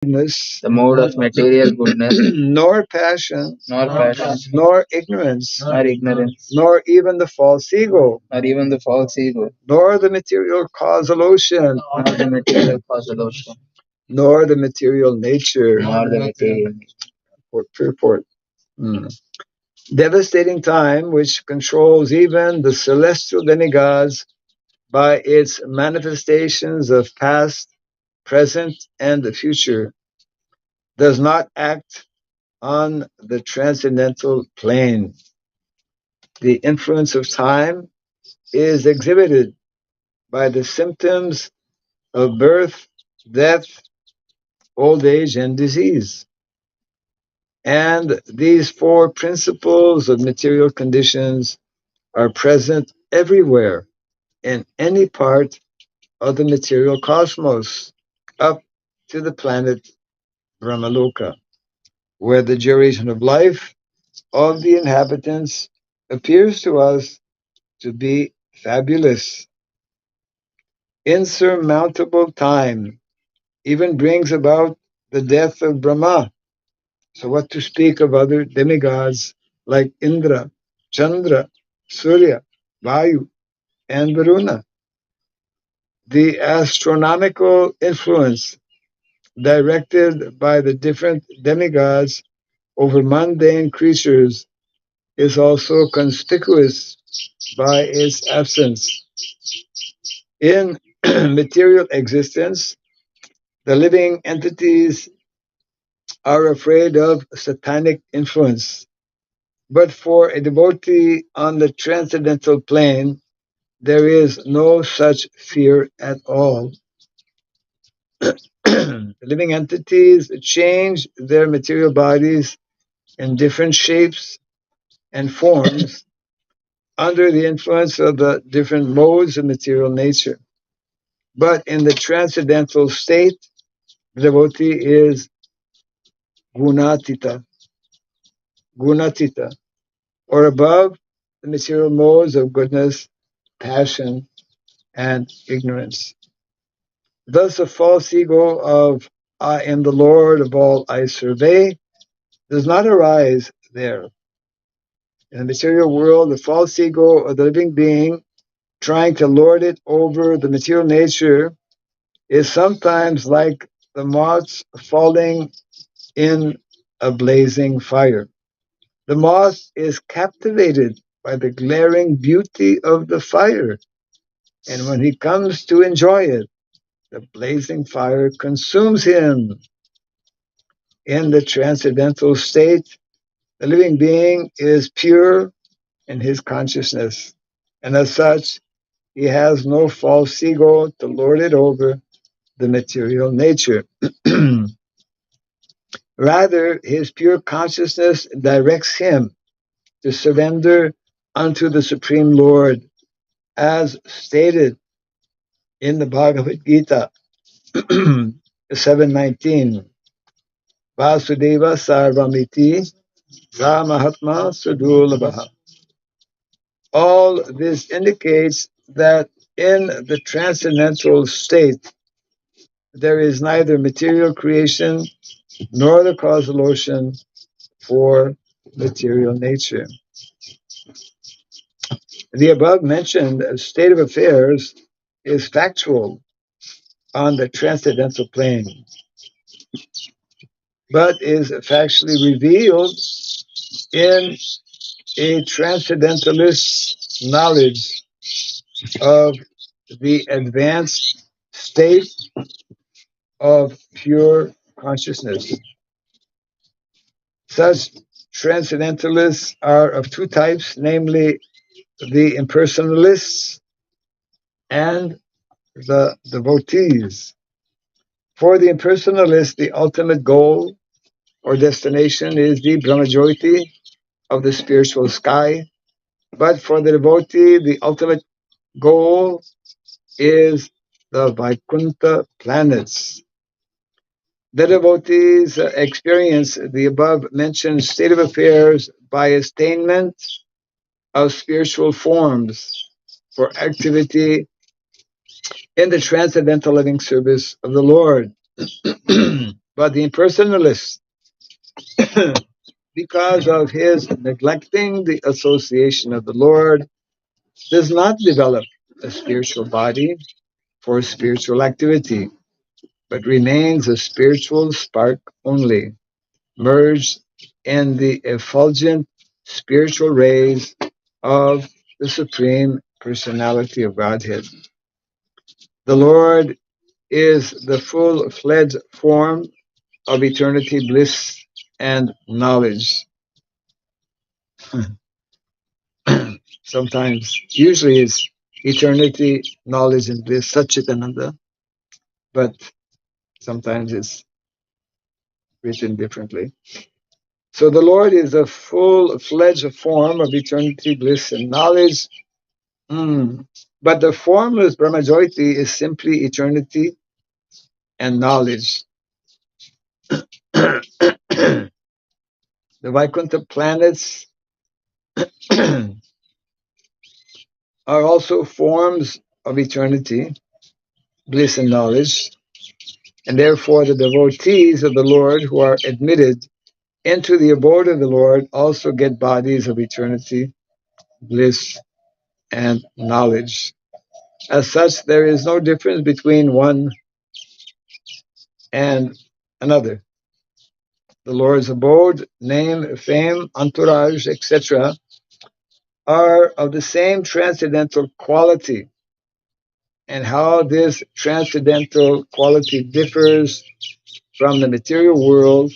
goodness, the mode of material goodness, nor passion, nor ignorance, nor even the false ego, nor the material causal ocean, nor the material nature. Purport. Devastating time which controls even the celestial demigods by its manifestations of past, present, and the future, does not act on the transcendental plane. The influence of time is exhibited by the symptoms of birth, death, old age, and disease. And these four principles of material conditions are present everywhere in any part of the material cosmos, up to the planet Brahmaloka, where the duration of life of the inhabitants appears to us to be fabulous. Insurmountable time even brings about the death of Brahma. So what to speak of other demigods like Indra, Chandra, Surya, Vayu, and Varuna? The astronomical influence directed by the different demigods over mundane creatures is also conspicuous by its absence. In material existence, the living entities are afraid of satanic influence. But for a devotee on the transcendental plane, there is no such fear at all. The living entities change their material bodies in different shapes and forms under the influence of the different modes of material nature. But in the transcendental state, the devotee is gunatita, or above the material modes of goodness, passion, and ignorance. Thus, a false ego of I am the Lord of all I survey does not arise there. In the material world, the false ego of the living being trying to lord it over the material nature is sometimes like the moths falling in a blazing fire. The moth is captivated by the glaring beauty of the fire, and when he comes to enjoy it, the blazing fire consumes him. In the transcendental state, the living being is pure in his consciousness, and as such, he has no false ego to lord it over the material nature. Rather, his pure consciousness directs him to surrender unto the Supreme Lord, as stated in the Bhagavad Gita 7:19. Vasudeva Sarvamiti Sa Mahatma Sudurlabha. All this indicates that in the transcendental state, there is neither material creation nor the causal ocean for material nature. The above mentioned state of affairs is factual on the transcendental plane, but is factually revealed in a transcendentalist knowledge of the advanced state of pure consciousness. Such transcendentalists are of two types, namely the impersonalists and the devotees. For the impersonalist, the ultimate goal or destination is the Brahmajyoti of the spiritual sky. But for the devotee, the ultimate goal is the Vaikuntha planets. The devotees experience the above mentioned state of affairs by attainment of spiritual forms for activity in the transcendental living service of the Lord. But the impersonalist, because of his neglecting the association of the Lord, does not develop a spiritual body for spiritual activity, but remains a spiritual spark only, merged in the effulgent spiritual rays of the Supreme Personality of Godhead. The Lord is the full-fledged form of eternity, bliss, and knowledge. Sometimes, usually it's eternity, knowledge, and bliss, Satchitananda, but sometimes it's written differently. So the Lord is a full-fledged form of eternity, bliss, and knowledge. But the formless Brahmajyoti is simply eternity and knowledge. The Vaikuntha planets are also forms of eternity, bliss, and knowledge, and therefore the devotees of the Lord who are admitted into the abode of the Lord also get bodies of eternity, bliss, and knowledge. As such, there is no difference between one and another. The Lord's abode, name, fame, entourage, etc., are of the same transcendental quality, and how this transcendental quality differs from the material world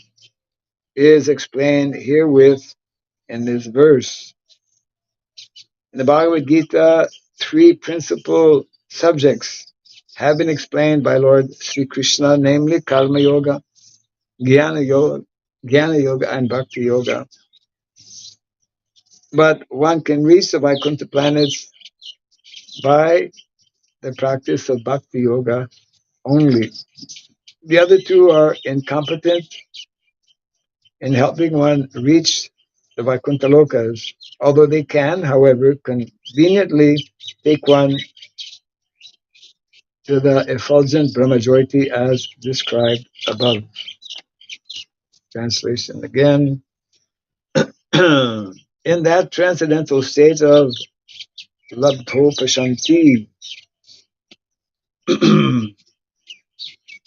is explained herewith in this verse. In the Bhagavad Gita, three principal subjects have been explained by Lord Sri Krishna, namely Karma Yoga, Jnana Yoga, and Bhakti Yoga. But one can reach the Vaikuntha planets by the practice of Bhakti Yoga only. The other two are incompetent in helping one reach the Vaikuntha Lokas, although they can, however, conveniently take one to the effulgent Brahmajyoti as described above. Translation again. In that transcendental state of Labdhopashanti,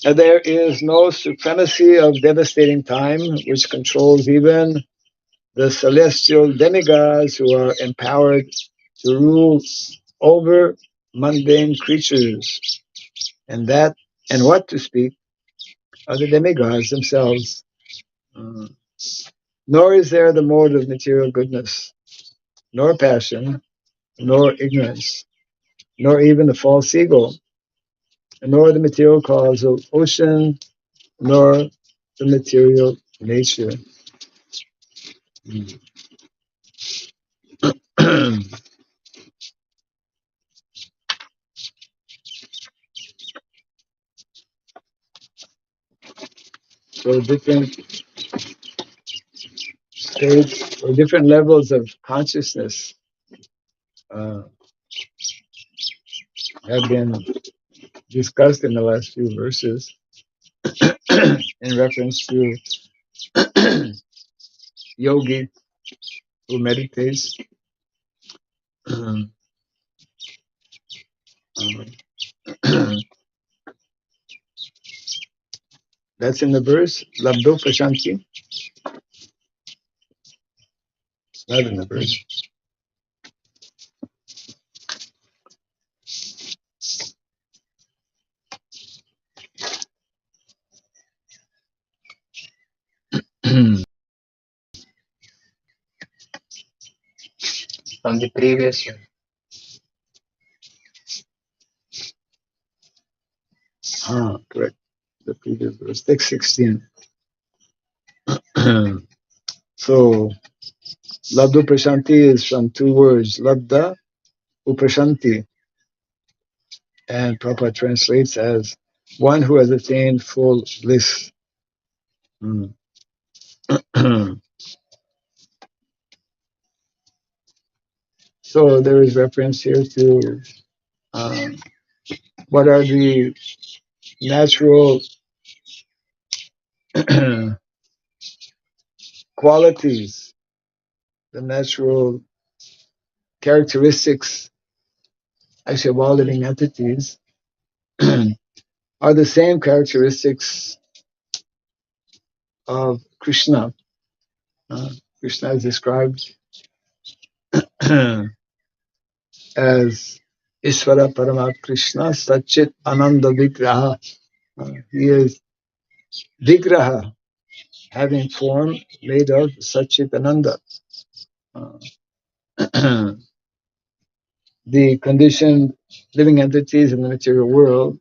there is no supremacy of devastating time which controls even the celestial demigods who are empowered to rule over mundane creatures, and what to speak of the demigods themselves. Nor is there the mode of material goodness, nor passion, nor ignorance, nor even the false ego, nor the material cause of ocean, nor the material nature. So different states or different levels of consciousness have been discussed in the last few verses in reference to yogi who meditates. That's in the verse, Labdo Pashanti. It's not in the verse. From the previous year. Correct. The previous verse, text 16. So, Labdo Prashanti is from two words, Labda Uprashanti, and Prabhupada translates as one who has attained full bliss. So there is reference here to what are the natural qualities, the natural characteristics, actually of all living entities, are the same characteristics of Krishna. Krishna is described as Ishvara Paramat Krishna Satchit Ananda Vigraha. He is Vigraha, having form made of Satchit Ananda. The conditioned living entities in the material world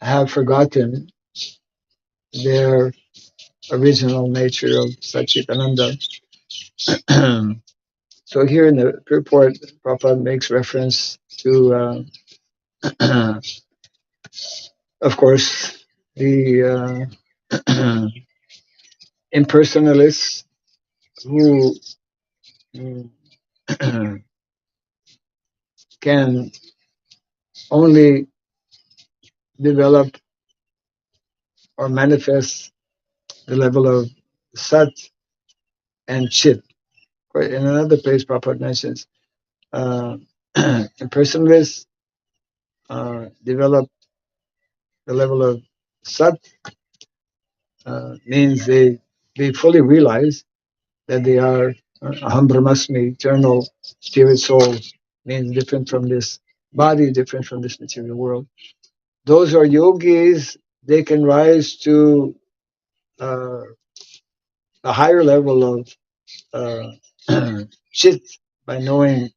have forgotten their original nature of Satchitananda. So here in the purport, Prabhupada makes reference to, of course, the impersonalists who can only develop or manifest the level of Sat and Chit. In another place, Prabhupada mentions impersonalists develop the level of Sat, means they fully realize that they are Aham Brahmasmi, eternal spirit soul, means different from this body, different from this material world. Those who are yogis, they can rise to uh, a higher level of chit by knowing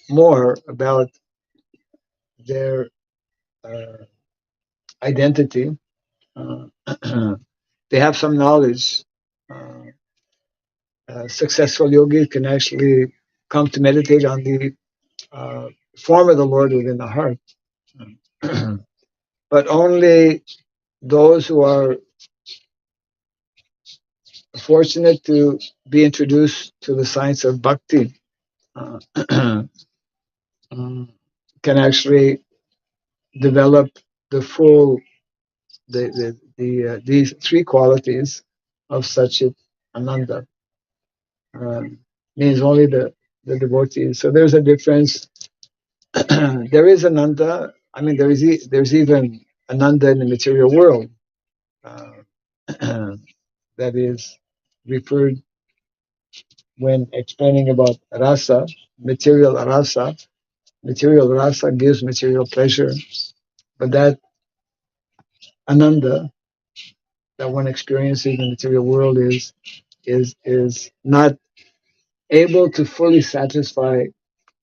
more about their uh, identity. Uh, they have some knowledge. Successful yogis can actually come to meditate on the form of the Lord within the heart. But only those who are fortunate to be introduced to the science of bhakti uh, can actually develop the full these three qualities of Satchit Ananda. Means only the devotees. So there's a difference. There is Ananda. I mean, there's even Ananda in the material world. Uh, that is referred when explaining about rasa, material rasa. Material rasa gives material pleasure, but that Ananda that one experiences in the material world is not able to fully satisfy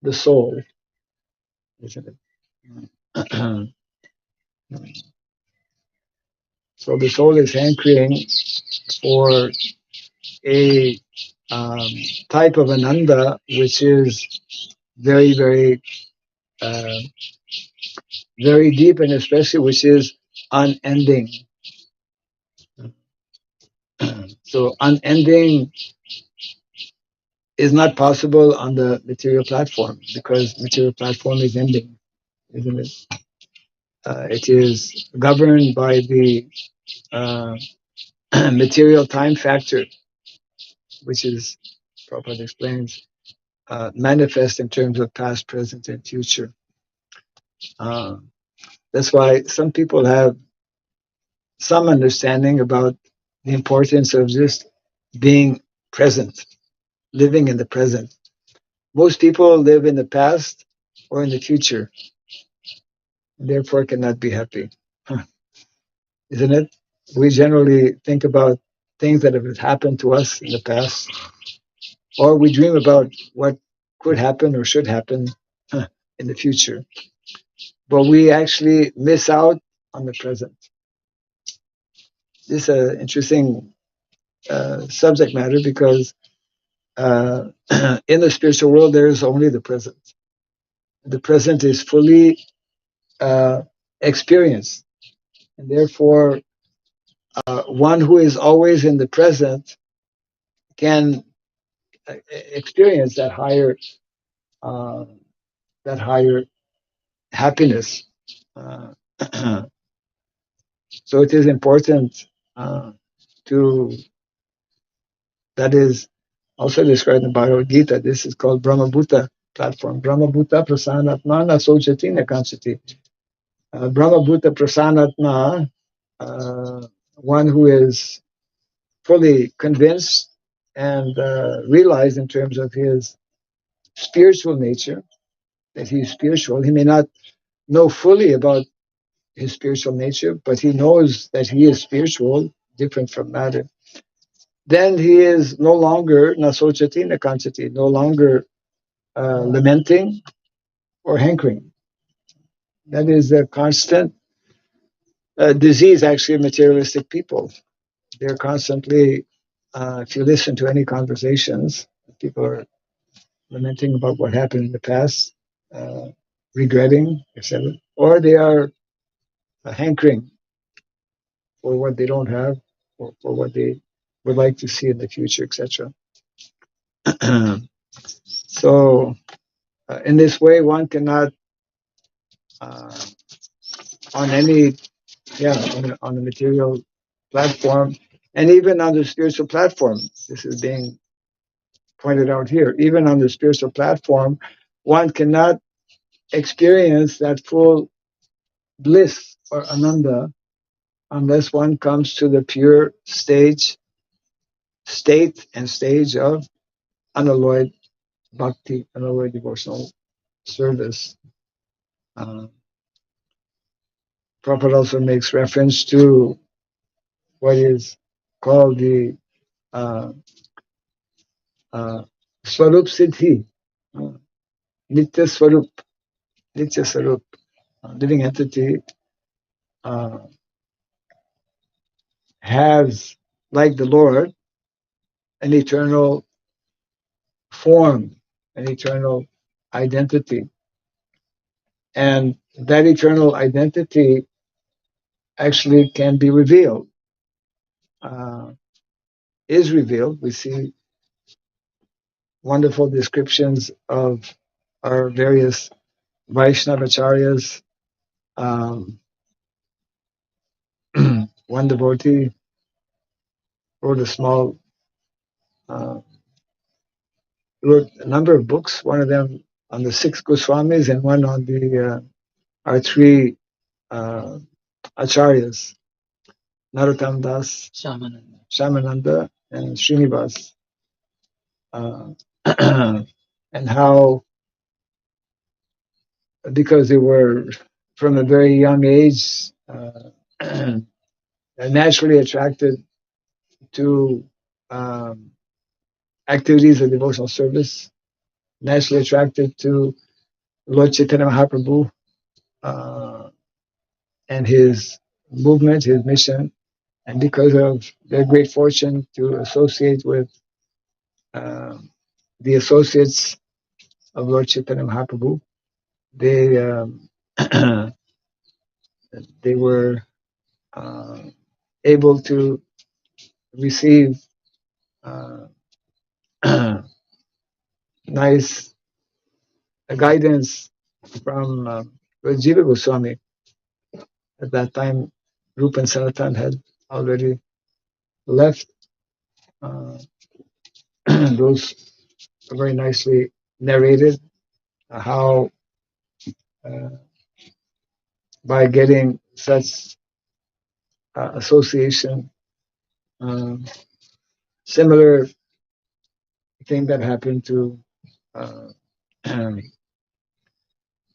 the soul, isn't it? So the soul is hankering for a um, type of Ananda which is very, very, uh, very deep, and especially which is unending. So unending is not possible on the material platform because material platform is ending, isn't it? It is governed by the uh, material time factor, which is, Prabhupada explains, manifest in terms of past, present, and future. Uh, that's why some people have some understanding about the importance of just being present, living in the present. Most people live in the past or in the future, and therefore cannot be happy. Huh. Isn't it? We generally think about things that have happened to us in the past, or we dream about what could happen or should happen in the future. But we actually miss out on the present. This is an interesting subject matter because in the spiritual world, there is only the present. The present is fully experienced, and therefore, one who is always in the present can experience uh, that higher happiness. Uh, So it is important to, that is also described in Bhagavad Gita. This is called Brahmabhuta platform. Brahmabhuta prasanatma nasojati nakanchati. Brahmabhuta prasanatma, one who is fully convinced and realized in terms of his spiritual nature, that he's spiritual. He may not know fully about his spiritual nature, but he knows that he is spiritual, different from matter. Then he is no longer nasochati nakanchati, no longer lamenting or hankering. That is a constant disease, actually, of materialistic people. They're constantly, if you listen to any conversations, people are lamenting about what happened in the past, uh, regretting, etc. Or they are hankering for what they don't have, or for what they would like to see in the future, etc. So, in this way, one cannot, uh, on any, on the material platform, and even on the spiritual platform, this is being pointed out here, even on the spiritual platform, one cannot experience that full bliss or Ananda unless one comes to the pure state and stage of unalloyed bhakti, unalloyed devotional service. Uh, Prabhupada also makes reference to what is called the uh, Swarup Siddhi, uh, Nitya Swarup, Nitya Swarup, living entity, uh, has, like the Lord, an eternal form, an eternal identity. And that eternal identity actually can be revealed, uh, is revealed. We see wonderful descriptions of our various Vaishnava Acharyas. Um, one devotee wrote a small, uh, wrote a number of books, one of them on the six Goswamis and one on the our three uh, Acharyas, Narottam Das, Shamananda, and Srinivas. And how, because they were from a very young age naturally attracted to um, activities of devotional service, naturally attracted to Lord Chaitanya Mahaprabhu and his movement, his mission, and because of their great fortune to associate with um, the associates of Lord Chaitanya Mahaprabhu, they they were uh, able to receive uh, nice guidance from Lord Jiva Goswami. At that time, Rupa and Sanatan had already left. Uh, those are very nicely narrated, how uh, by getting such association, um, similar thing that happened to uh,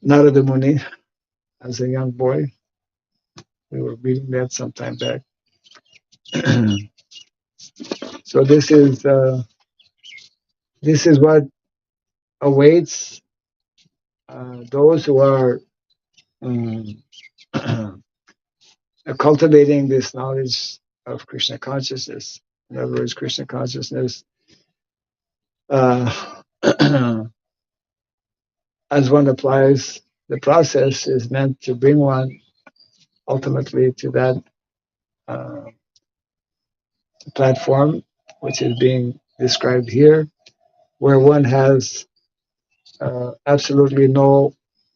Narada Muni as a young boy. We were reading that some time back. So this is what awaits those who are um, cultivating this knowledge of Krishna consciousness. In other words, Krishna consciousness, uh, as one applies the process, is meant to bring one ultimately to that uh, platform, which is being described here, where one has absolutely no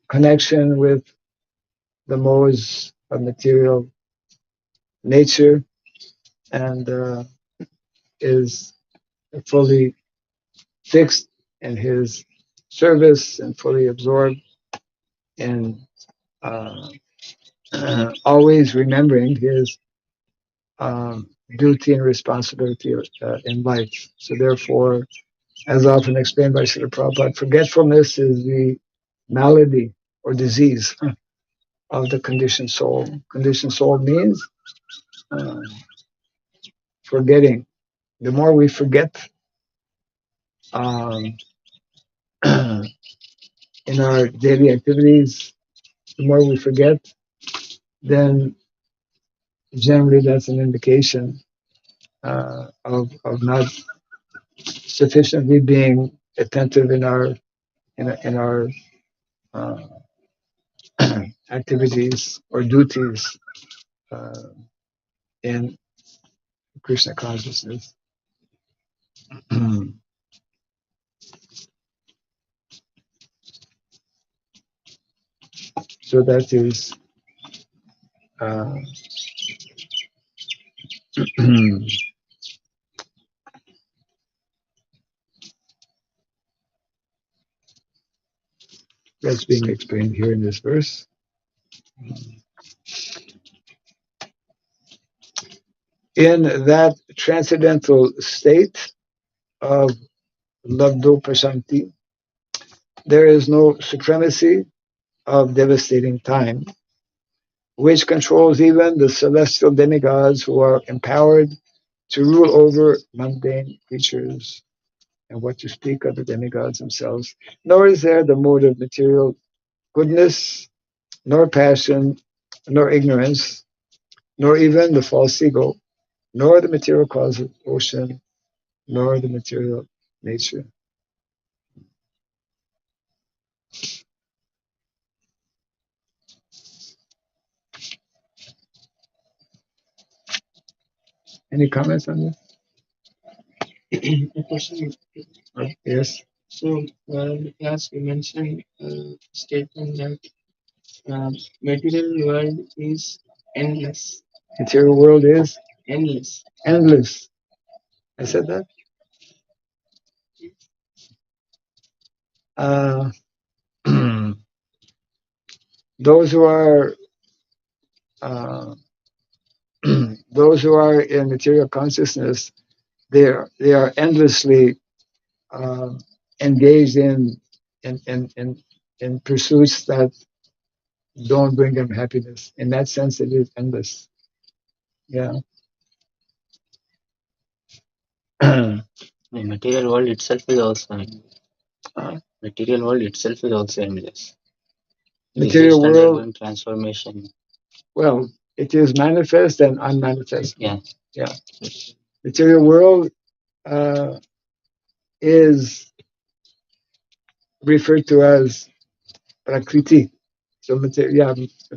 connection with the modes of material nature, and is fully fixed in his service and fully absorbed in uh, always remembering his duty and responsibility in life. So therefore, as often explained by Srila Prabhupada, forgetfulness is the malady or disease of the conditioned soul. Conditioned soul means uh, forgetting. The more we forget um, in our daily activities, the more we forget, then generally that's an indication of not sufficiently being attentive in our uh, activities or duties uh, in Krishna consciousness. So that is uh, that's being explained here in this verse. In that transcendental state of Labdo Prasanti, there is no supremacy of devastating time, which controls even the celestial demigods who are empowered to rule over mundane creatures. And what to speak of the demigods themselves. Nor is there the mode of material goodness, nor passion, nor ignorance, nor even the false ego, nor the material cause of ocean, nor the material nature. Any comments on this? A question. Yes. So, as you mentioned, statement that material world is endless. Material world is Endless. endless. I said that. Uh, those who are uh, those who are in material consciousness, they are endlessly engaged in, in in in pursuits that don't bring them happiness. In that sense, it is endless. Yeah. The material world itself is also endless. Material world itself is also endless. It is Material just world, undergoing transformation. well, it is manifest and unmanifest. Yeah. Yeah. Material world uh, is referred to as prakriti. So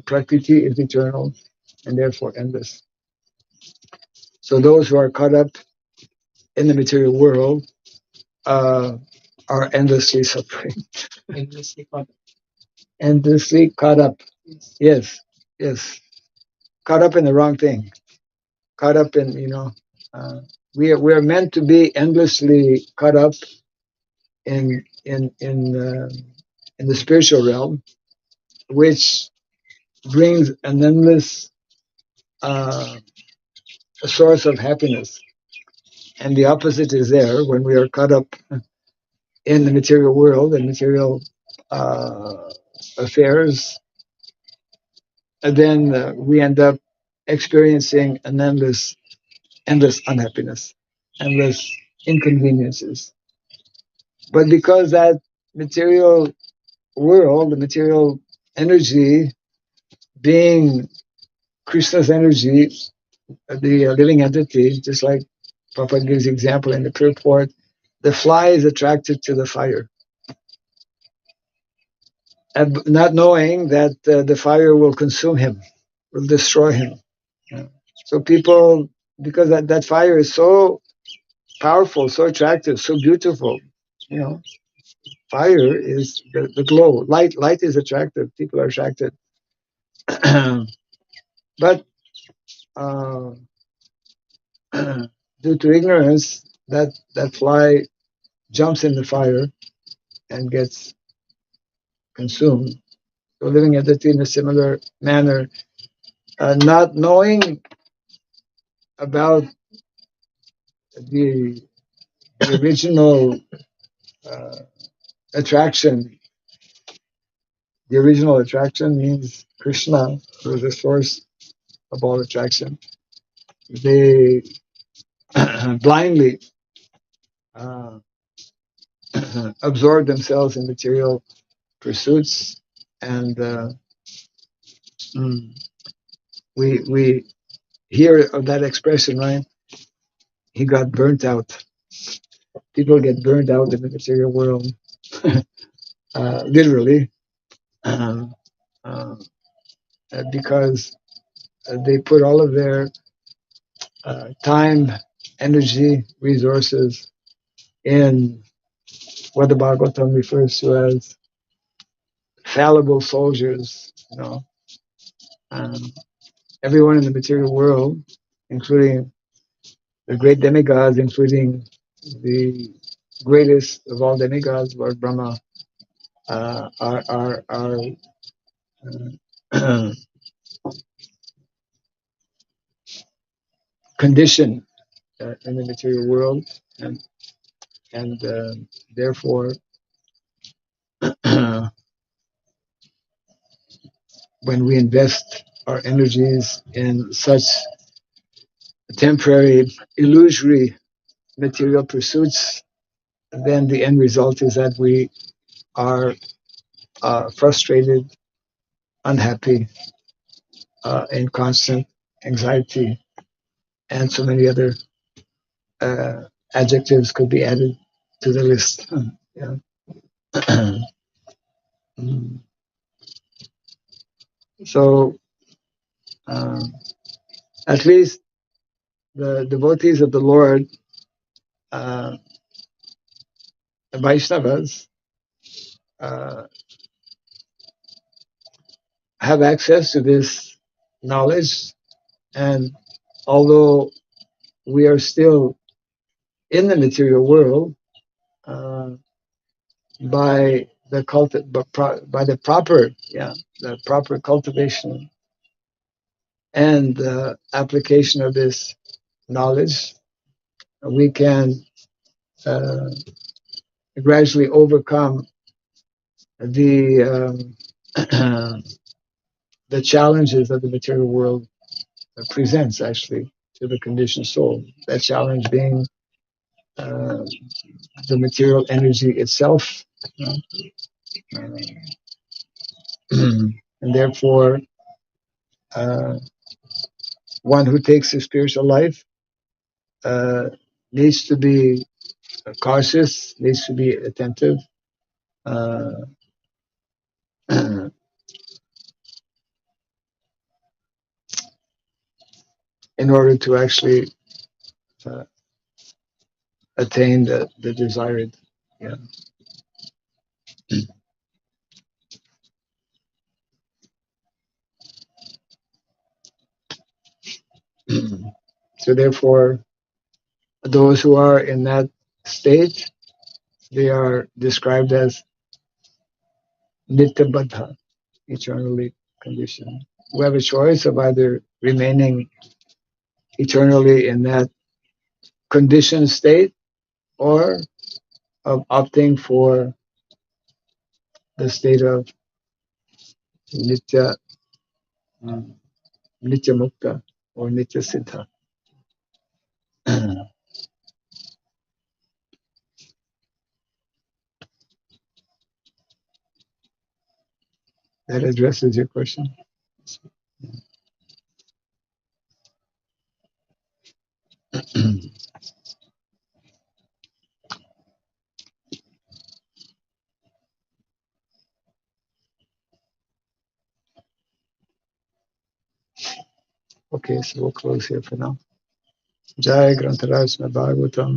prakriti is eternal and therefore endless. So those who are caught up in the material world are endlessly suffering. Endlessly caught up. Endlessly caught up. Yes, yes. Caught up in the wrong thing. Caught up in, we are meant to be endlessly caught up in the spiritual realm, which brings an endless source of happiness. And the opposite is there when we are caught up in the material world and material affairs. And then we end up experiencing an endless unhappiness, endless inconveniences. But because that material world, the material energy, being Krishna's energy, the living entity, just like Prabhupada gives the example in the purport, the fly is attracted to the fire, and not knowing that the fire will consume him, will destroy him. Yeah. So people, because that fire is so powerful, so attractive, so beautiful, you know, fire is the glow. Light is attractive. People are attracted. But uh, due to ignorance, that fly jumps in the fire and gets consumed. So living entity in a similar manner, not knowing about the, the original uh, attraction. The original attraction means Krishna, who is the source of all attraction. They blindly uh, absorb themselves in material pursuits, and mm, we hear of that expression, right? He got burnt out. People get burnt out in the material world, literally, um, uh, because they put all of their time, energy, resources in what the Bhagavatam refers to as fallible soldiers. Um, everyone in the material world, including the great demigods, including the greatest of all demigods, Lord Brahma, are uh, conditioned in the material world, and therefore, when we invest our energies in such temporary, illusory material pursuits, then the end result is that we are frustrated, unhappy, in constant anxiety, and so many other uh, adjectives could be added to the list. Yeah. So, at least the devotees of the Lord, uh, the Vaishnavas, uh, have access to this knowledge, and although we are still in the material world, uh, by by the proper, the proper cultivation and application of this knowledge, we can uh, gradually overcome the the challenges that the material world presents actually to the conditioned soul. That challenge being uh, the material energy itself, uh, and therefore, uh, one who takes a spiritual life uh, needs to be cautious, needs to be attentive, uh, in order to actually uh, attain the desired. Yeah. So therefore, those who are in that state, they are described as nityabadha, eternally conditioned. We have a choice of either remaining eternally in that conditioned state or of opting for the state of nitya, um, nitya mukta or nitya siddha. That addresses your question. Okay, so we'll close here for now. Jai Grantaraj Bhagavatam.